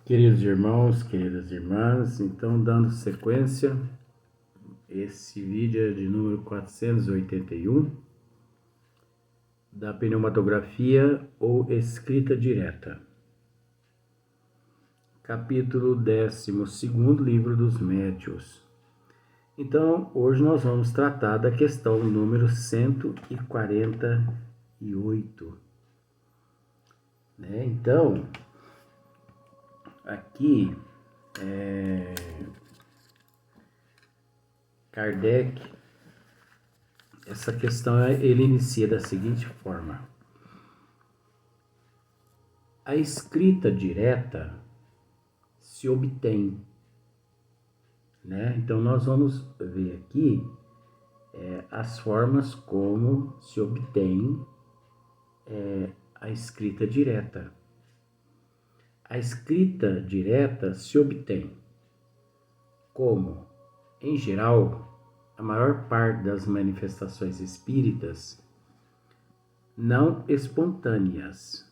Queridos irmãos, queridas irmãs, então dando sequência, esse vídeo é de número 481, da pneumatografia ou escrita direta. Capítulo 12º, Livro dos Médiuns. Então, hoje nós vamos tratar da questão número 148. Então, aqui, Kardec, essa questão ele inicia da seguinte forma: a escrita direta se obtém, Então nós vamos ver aqui as formas como se obtém a escrita direta. A escrita direta se obtém como, em geral, a maior parte das manifestações espíritas não espontâneas,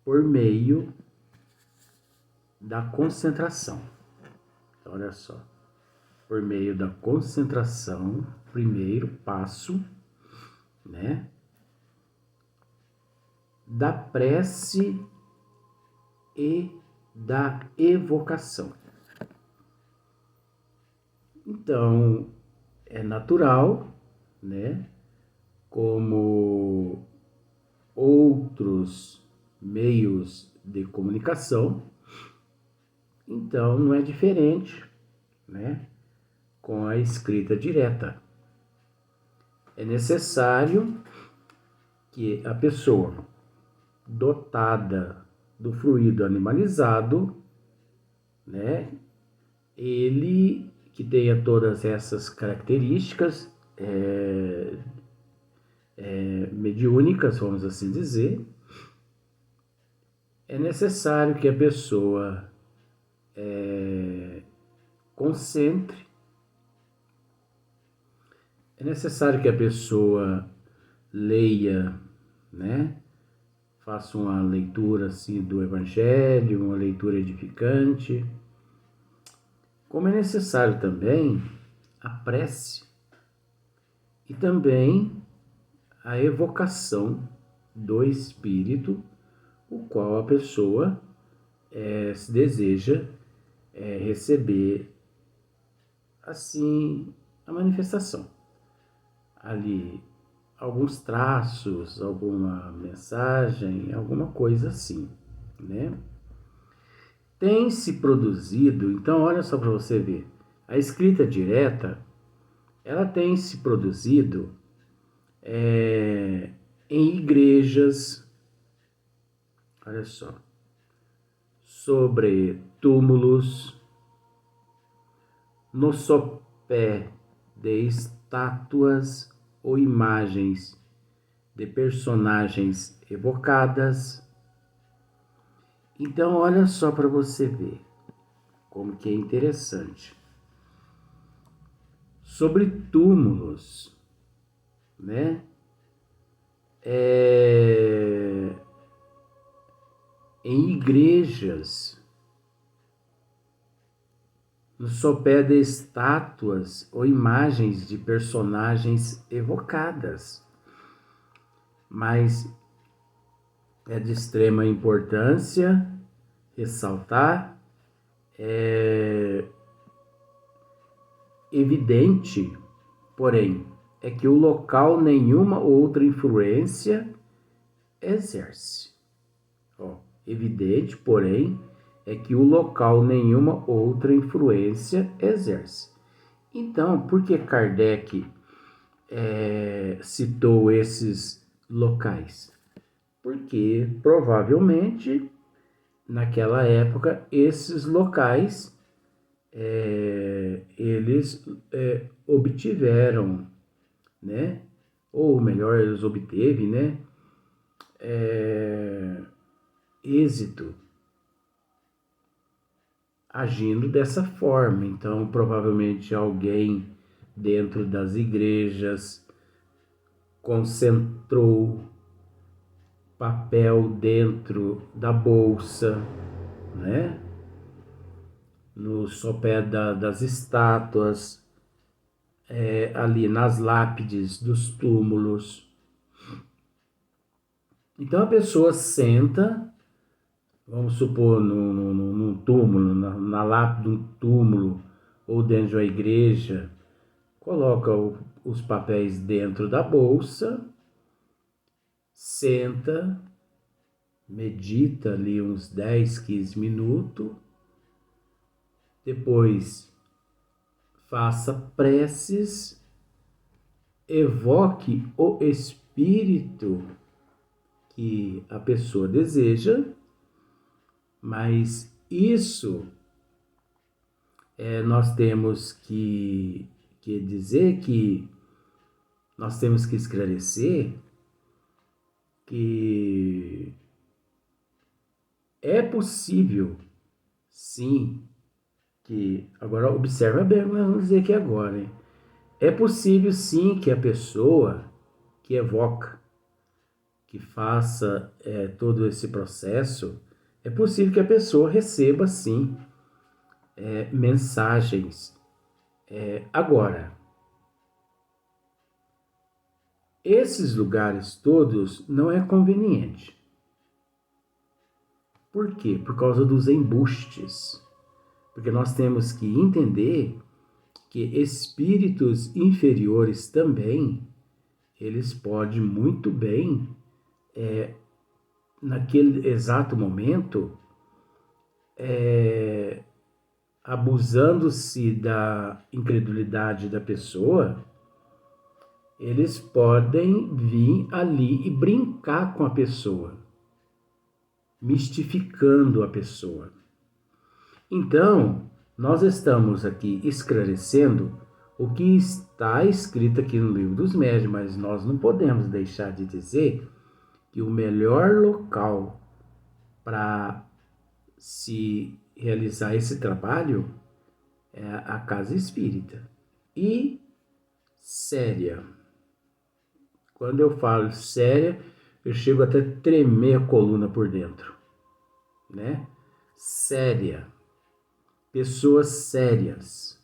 por meio da concentração. Então, olha só, por meio da concentração, primeiro passo, da prece e da evocação. Então, é natural, como outros meios de comunicação, então não é diferente, com a escrita direta. É necessário que a pessoa dotada do fluido animalizado, ele que tenha todas essas características mediúnicas, vamos assim dizer, é necessário que a pessoa concentre, é necessário que a pessoa leia, faça uma leitura assim do Evangelho, uma leitura edificante. Como é necessário também a prece e também a evocação do Espírito, o qual a pessoa se deseja receber assim a manifestação. Ali, alguns traços, alguma mensagem, alguma coisa assim, Tem se produzido, então olha só para você ver, a escrita direta, ela tem se produzido em igrejas, olha só, sobre túmulos, no sopé de estátuas ou imagens de personagens evocadas. Então, olha só para você ver como que é interessante. Sobre túmulos, em igrejas, no sopé de estátuas ou imagens de personagens evocadas. Mas é de extrema importância ressaltar, evidente, porém, é que o local nenhuma outra influência exerce. Evidente, porém, é que o local nenhuma outra influência exerce. Então, por que Kardec citou esses locais? Porque provavelmente naquela época esses locais eles obtiveram, ou melhor, eles obteve, êxito agindo dessa forma. Então, provavelmente alguém dentro das igrejas concentrou papel dentro da bolsa, né? No sopé das estátuas, ali nas lápides dos túmulos. Então a pessoa senta, vamos supor, num túmulo, na lápide de um túmulo, ou dentro de uma igreja, coloca os papéis dentro da bolsa, senta, medita ali uns 10, 15 minutos, depois faça preces, evoque o espírito que a pessoa deseja, mas isso nós temos que dizer que nós temos que esclarecer que é possível, sim, que agora observa bem o que nós vamos dizer aqui agora, hein? É possível sim que a pessoa que evoca, que faça todo esse processo, é possível que a pessoa receba sim mensagens. Agora, esses lugares todos não é conveniente. Por quê? Por causa dos embustes. Porque nós temos que entender que espíritos inferiores também, eles podem muito bem, naquele exato momento, abusando-se da incredulidade da pessoa, eles podem vir ali e brincar com a pessoa, mistificando a pessoa. Então, nós estamos aqui esclarecendo o que está escrito aqui no Livro dos Médiuns, mas nós não podemos deixar de dizer que o melhor local para se realizar esse trabalho é a casa espírita. E séria. Quando eu falo séria, eu chego até a tremer a coluna por dentro, né? Séria. Pessoas sérias.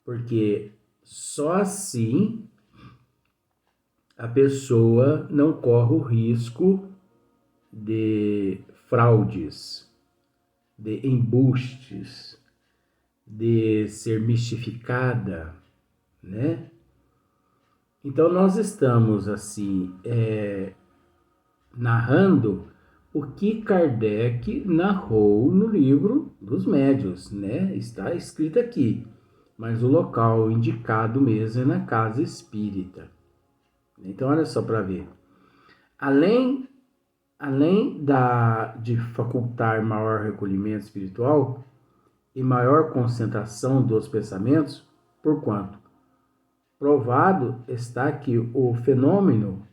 Porque só assim a pessoa não corre o risco de fraudes, de embustes, de ser mistificada, né? Então nós estamos assim narrando o que Kardec narrou no Livro dos Médiuns, né? Está escrito aqui, mas o local indicado mesmo é na casa espírita. Então olha só para ver. Além de facultar maior recolhimento espiritual e maior concentração dos pensamentos, porquanto provado está que o fenômeno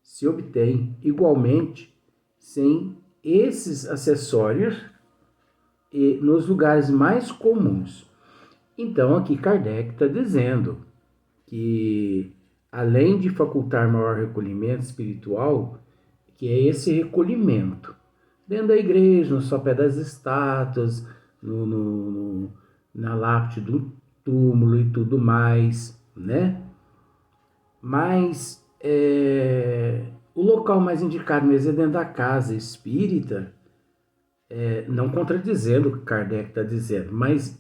se obtém igualmente sem esses acessórios e nos lugares mais comuns. Então aqui Kardec está dizendo que além de facultar maior recolhimento espiritual, que é esse recolhimento dentro da igreja, no sopé das estátuas, na lápide do túmulo e tudo mais, né? Mas o local mais indicado mesmo é dentro da casa espírita, não contradizendo o que Kardec está dizendo, mas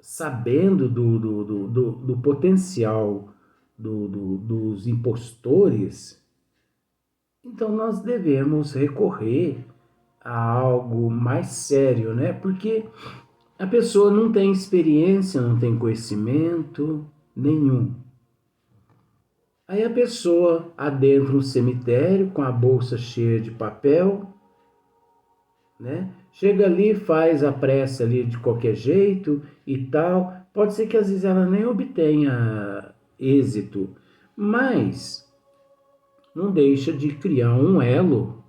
sabendo do potencial dos impostores, então nós devemos recorrer a algo mais sério, né? Porque a pessoa não tem experiência, não tem conhecimento nenhum. Aí a pessoa adentra um cemitério com a bolsa cheia de papel, né? Chega ali, faz a prece ali de qualquer jeito e tal. Pode ser que às vezes ela nem obtenha êxito, mas não deixa de criar um elo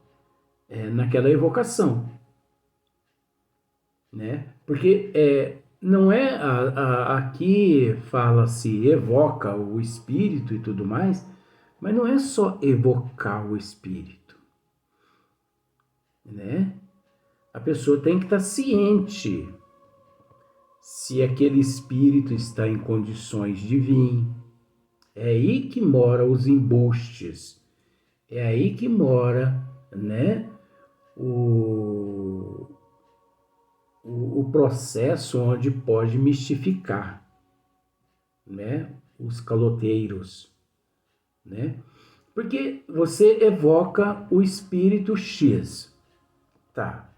naquela evocação, né? Porque não é aqui fala-se evoca o espírito e tudo mais, mas não é só evocar o espírito. né? A pessoa tem que estar ciente se aquele espírito está em condições de vir. É aí que mora os embustes. É aí que mora, né, o processo onde pode mistificar, né, os caloteiros, né? Porque você evoca o espírito X, tá?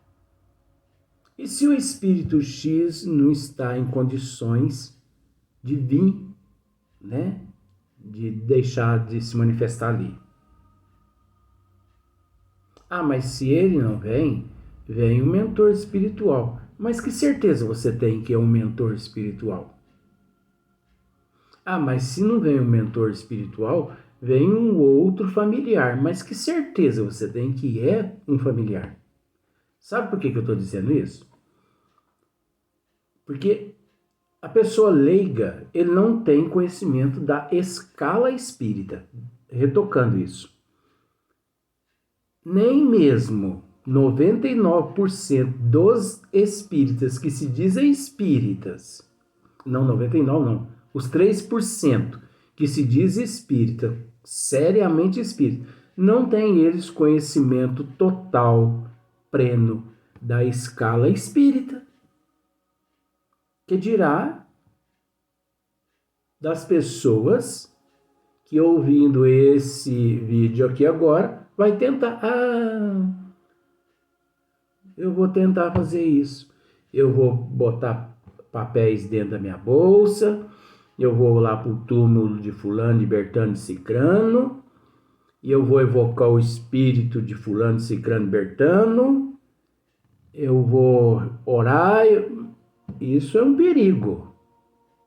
E se o espírito X não está em condições de vir, né, de deixar de se manifestar ali? Ah, mas se ele não vem, vem o mentor espiritual. Mas que certeza você tem que é um mentor espiritual? Ah, mas se não vem um mentor espiritual, vem um outro familiar. Mas que certeza você tem que é um familiar? Sabe por que eu estou dizendo isso? Porque a pessoa leiga, ele não tem conhecimento da escala espírita. Retocando isso. Nem mesmo 99% dos espíritas que se dizem espíritas, não 99 não, os 3% que se diz espírita, seriamente espírita, não tem eles conhecimento total, pleno da escala espírita. Que dirá das pessoas que ouvindo esse vídeo aqui agora, vai tentar, eu vou tentar fazer isso. Eu vou botar papéis dentro da minha bolsa, eu vou lá pro túmulo de fulano, de Bertano, de Cicrano, e eu vou evocar o espírito de fulano, de Cicrano, Bertano, eu vou orar, isso é um perigo.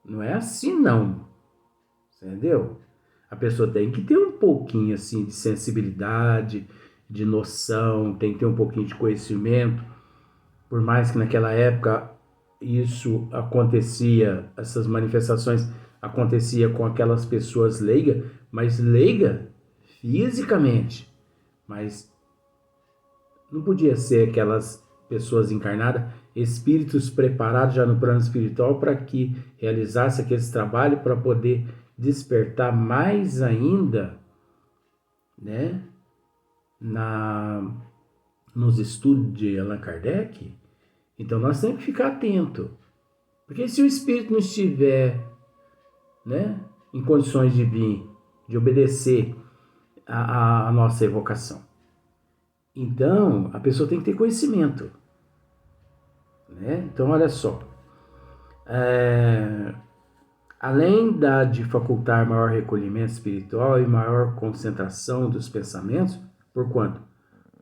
Não é assim não, entendeu? A pessoa tem que ter um pouquinho assim de sensibilidade, de noção, tem que ter um pouquinho de conhecimento. Por mais que naquela época isso acontecia, essas manifestações acontecia com aquelas pessoas leigas, mas leiga fisicamente, mas não podia ser aquelas pessoas encarnadas, espíritos preparados já no plano espiritual para que realizasse aquele trabalho para poder despertar mais ainda, né, nos estudos de Allan Kardec. Então nós temos que ficar atento, porque se o espírito não estiver, né, em condições de vir, de obedecer a nossa evocação, então a pessoa tem que ter conhecimento, né? Então olha só, além de facultar maior recolhimento espiritual e maior concentração dos pensamentos, porquanto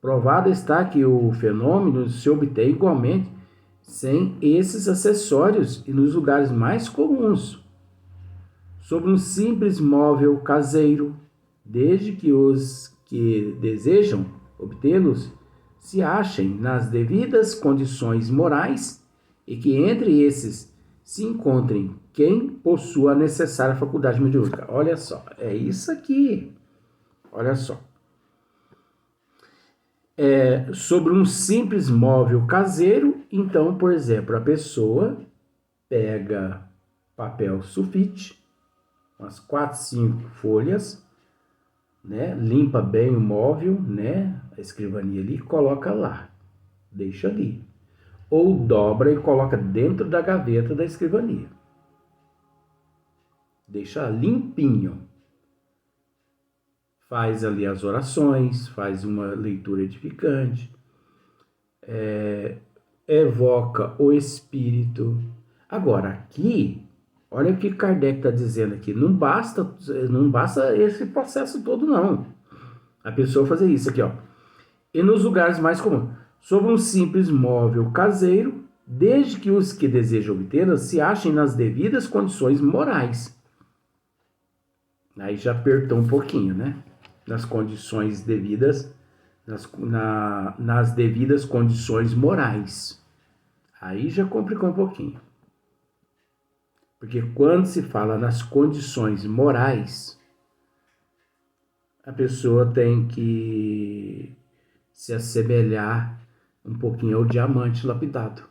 provado está que o fenômeno se obtém igualmente sem esses acessórios e nos lugares mais comuns, sobre um simples móvel caseiro, desde que os que desejam obtê-los se achem nas devidas condições morais e que entre esses se encontrem quem possua a necessária faculdade mediúnica. Olha só, é isso aqui. Olha só. Sobre um simples móvel caseiro, então, por exemplo, a pessoa pega papel sulfite, umas 4, 5 folhas, né? Limpa bem o móvel, né? A escrivaninha ali, coloca lá, deixa ali. Ou dobra e coloca dentro da gaveta da escrivaninha. Deixa limpinho. Faz ali as orações, faz uma leitura edificante, evoca o espírito. Agora, aqui, olha o que Kardec está dizendo aqui, não basta esse processo todo, não. A pessoa fazer isso aqui, ó. E nos lugares mais comuns, sobre um simples móvel caseiro, desde que os que desejam obtê-la se achem nas devidas condições morais. Aí já apertou um pouquinho, né? Nas condições devidas, nas devidas condições morais. Aí já complicou um pouquinho. Porque quando se fala nas condições morais, a pessoa tem que se assemelhar um pouquinho é o diamante lapidado,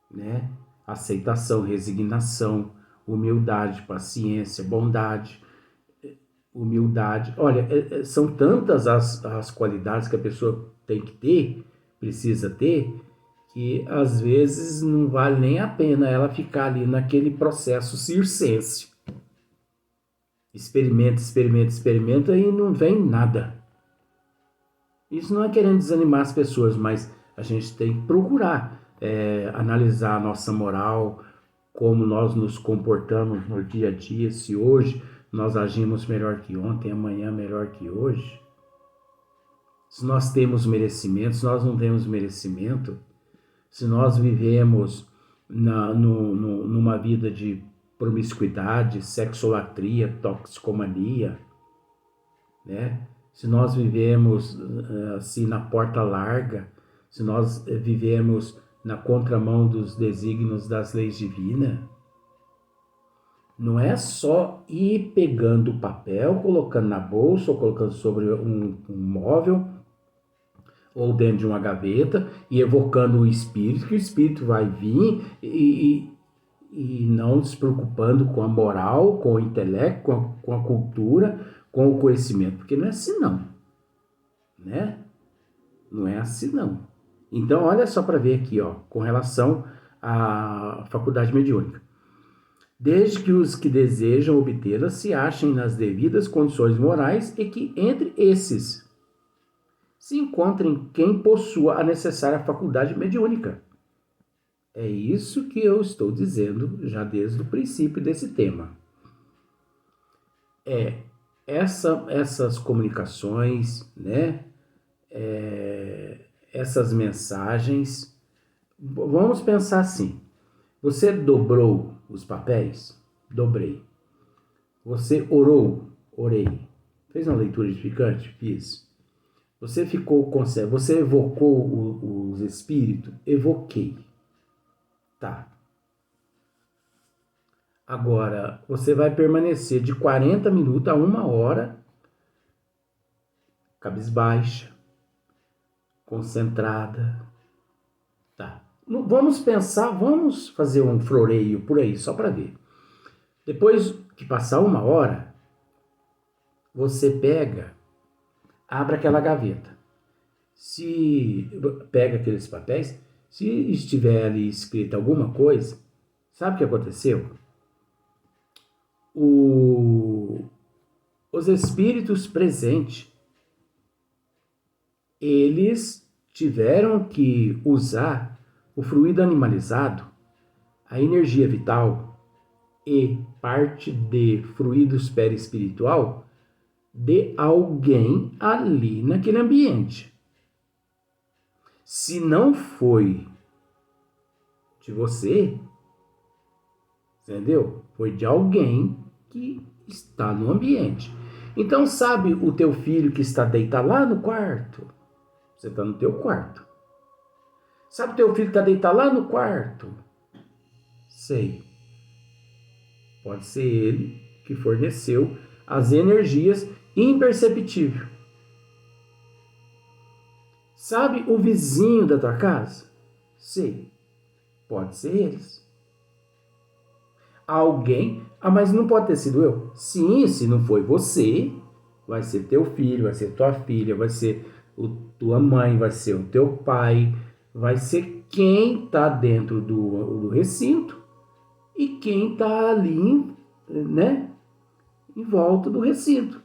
né? Aceitação, resignação, humildade, paciência, bondade, humildade. Olha, são tantas as qualidades que a pessoa tem que ter, precisa ter, que às vezes não vale nem a pena ela ficar ali naquele processo circense. Experimenta, experimenta, experimenta e não vem nada. Isso não é querendo desanimar as pessoas, mas a gente tem que procurar analisar a nossa moral, como nós nos comportamos no dia a dia, se hoje nós agimos melhor que ontem, amanhã melhor que hoje. Se nós temos merecimento, se nós não temos merecimento, se nós vivemos numa vida de promiscuidade, sexolatria, toxicomania, né? Se nós vivemos assim na porta larga, se nós vivemos na contramão dos desígnios das leis divinas, não é só ir pegando o papel, colocando na bolsa, ou colocando sobre um móvel, ou dentro de uma gaveta, e evocando o espírito, que o espírito vai vir e não se preocupando com a moral, com o intelecto, com a cultura, com o conhecimento, porque não é assim não, né? Não é assim não. Então, olha só para ver aqui, ó, com relação à faculdade mediúnica. Desde que os que desejam obtê-la se achem nas devidas condições morais e que entre esses se encontrem quem possua a necessária faculdade mediúnica. É isso que eu estou dizendo já desde o princípio desse tema. Essas comunicações, né? Essas mensagens. Vamos pensar assim. Você dobrou os papéis? Dobrei. Você orou? Orei. Fez uma leitura edificante? Fiz. Você ficou consciente? Você evocou os espíritos? Evoquei. Tá. Agora, você vai permanecer de 40 minutos a 1 hora cabisbaixa, concentrada. Tá. Vamos pensar, vamos fazer um floreio por aí, só para ver. Depois que passar 1 hora, você pega, abre aquela gaveta. Pega aqueles papéis, se estiver ali escrito alguma coisa, sabe o que aconteceu? Os espíritos presentes, eles tiveram que usar o fluido animalizado, a energia vital e parte de fluidos perispiritual de alguém ali naquele ambiente. Se não foi de você, entendeu? Foi de alguém que está no ambiente. Então, sabe o teu filho que está deitado lá no quarto? Você está no teu quarto. Sabe o teu filho que está deitado lá no quarto? Sei. Pode ser ele que forneceu as energias imperceptível. Sabe o vizinho da tua casa? Sei. Pode ser eles. Alguém, mas não pode ter sido eu? Sim, se não foi você, vai ser teu filho, vai ser tua filha, vai ser tua mãe, vai ser o teu pai, vai ser quem está dentro do recinto e quem está ali, né, em volta do recinto.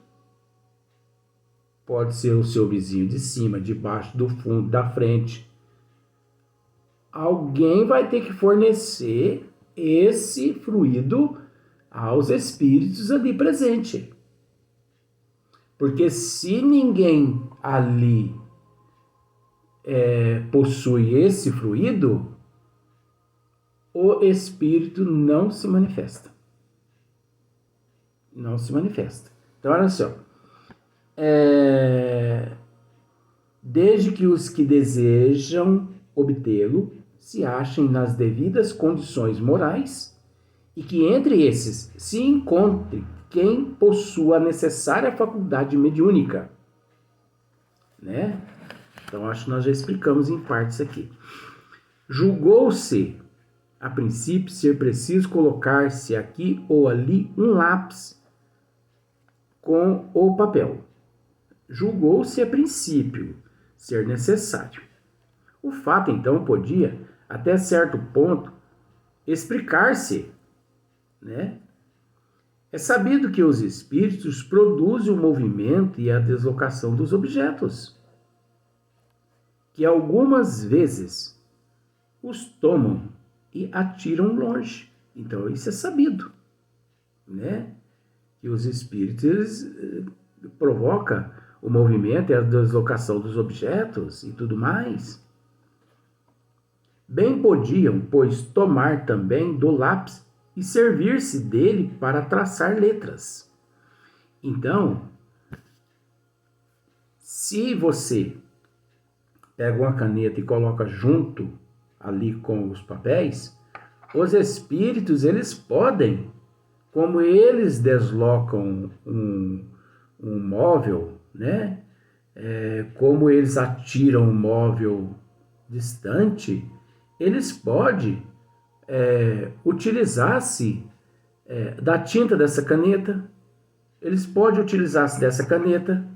Pode ser o seu vizinho de cima, de baixo, do fundo, da frente. Alguém vai ter que fornecer esse fluido aos espíritos ali presentes. Porque se ninguém ali possui esse fluido, o espírito não se manifesta. Não se manifesta. Então, olha só. Desde que os que desejam obtê-lo se achem nas devidas condições morais e que entre esses se encontre quem possua a necessária faculdade mediúnica, né? Então, acho que nós já explicamos em partes aqui. Julgou-se, a princípio, ser preciso colocar-se aqui ou ali um lápis com o papel. Julgou-se, a princípio, ser necessário. O fato, então, podia, até certo ponto, explicar-se, né? É sabido que os espíritos produzem o movimento e a deslocação dos objetos, que algumas vezes os tomam e atiram longe. Então, isso é sabido, né? Que os espíritos provocam o movimento e a deslocação dos objetos e tudo mais. Bem podiam, pois, tomar também do lápis e servir-se dele para traçar letras. Então, se você pega uma caneta e coloca junto ali com os papéis, os espíritos, eles podem, como eles deslocam um móvel, né? Como eles atiram um móvel distante, eles podem utilizar-se da tinta dessa caneta, eles podem utilizar-se dessa caneta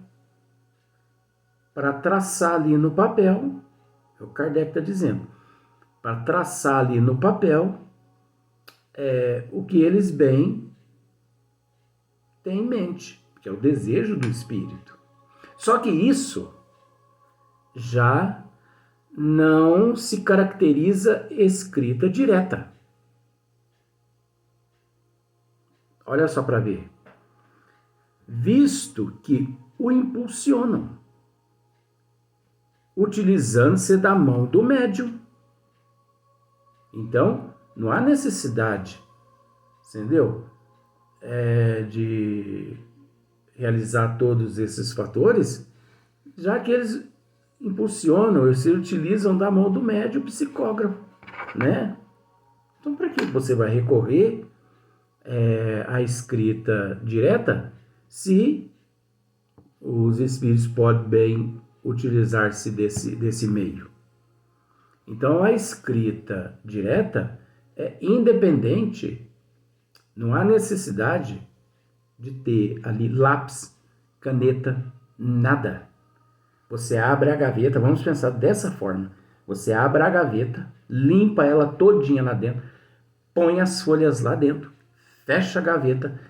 para traçar ali no papel, o Kardec está dizendo, para traçar ali no papel o que eles bem têm em mente, que é o desejo do espírito. Só que isso já não se caracteriza escrita direta. Olha só para ver. Visto que o impulsionam, utilizando-se da mão do médium. Então, não há necessidade, entendeu? De realizar todos esses fatores, já que eles impulsionam, eles se utilizam da mão do médium psicógrafo, né? Então, para que você vai recorrer à escrita direta se os espíritos podem bem utilizar-se desse meio? Então, a escrita direta é independente, não há necessidade de ter ali lápis, caneta, nada. Você abre a gaveta, vamos pensar dessa forma. Você abre a gaveta, limpa ela todinha lá dentro, põe as folhas lá dentro, fecha a gaveta,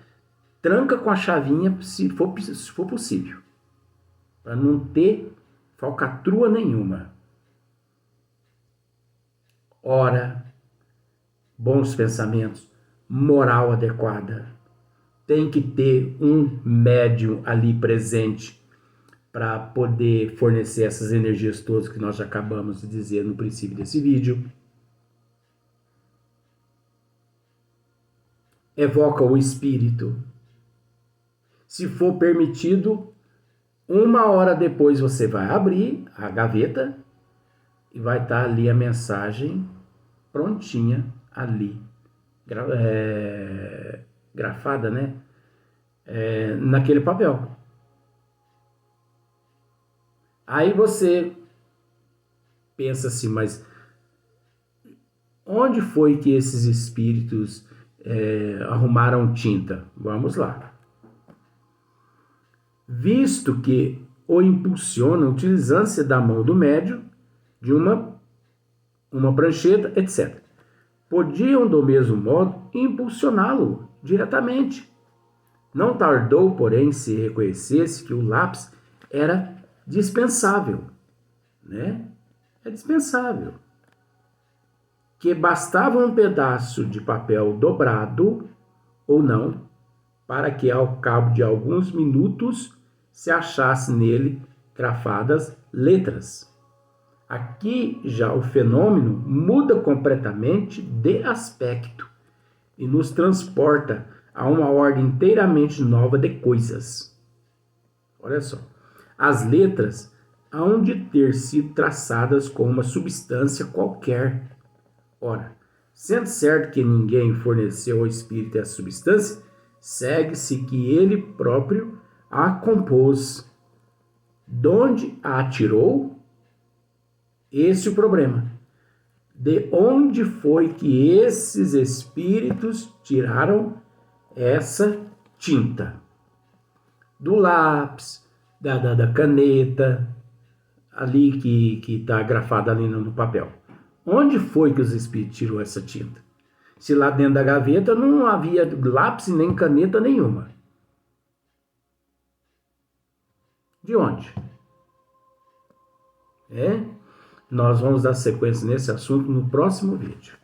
tranca com a chavinha se for possível, para não ter falcatrua nenhuma. Ora, bons pensamentos, moral adequada. Tem que ter um médium ali presente para poder fornecer essas energias todas que nós já acabamos de dizer no princípio desse vídeo. Evoca o espírito. Se for permitido, 1 hora depois você vai abrir a gaveta e vai estar ali a mensagem prontinha ali, grafada, né? Naquele papel. Aí você pensa assim, mas onde foi que esses espíritos arrumaram tinta? Vamos lá. Visto que o impulsionam utilizando-se da mão do médium, de uma prancheta, etc. Podiam, do mesmo modo, impulsioná-lo diretamente. Não tardou, porém, se reconhecesse que o lápis era dispensável, né? É dispensável. Que bastava um pedaço de papel dobrado ou não, para que ao cabo de alguns minutos se achasse nele grafadas letras. Aqui já o fenômeno muda completamente de aspecto e nos transporta a uma ordem inteiramente nova de coisas. Olha só. As letras hão de ter sido traçadas com uma substância qualquer. Ora, sendo certo que ninguém forneceu ao espírito essa substância, segue-se que ele próprio a compôs. Donde a tirou, Esse é o problema. De onde foi que esses espíritos tiraram essa tinta? Do lápis, da caneta, ali que está grafada ali no papel. Onde foi que os espíritos tirou essa tinta? Se lá dentro da gaveta não havia lápis nem caneta nenhuma. De onde? Nós vamos dar sequência nesse assunto no próximo vídeo.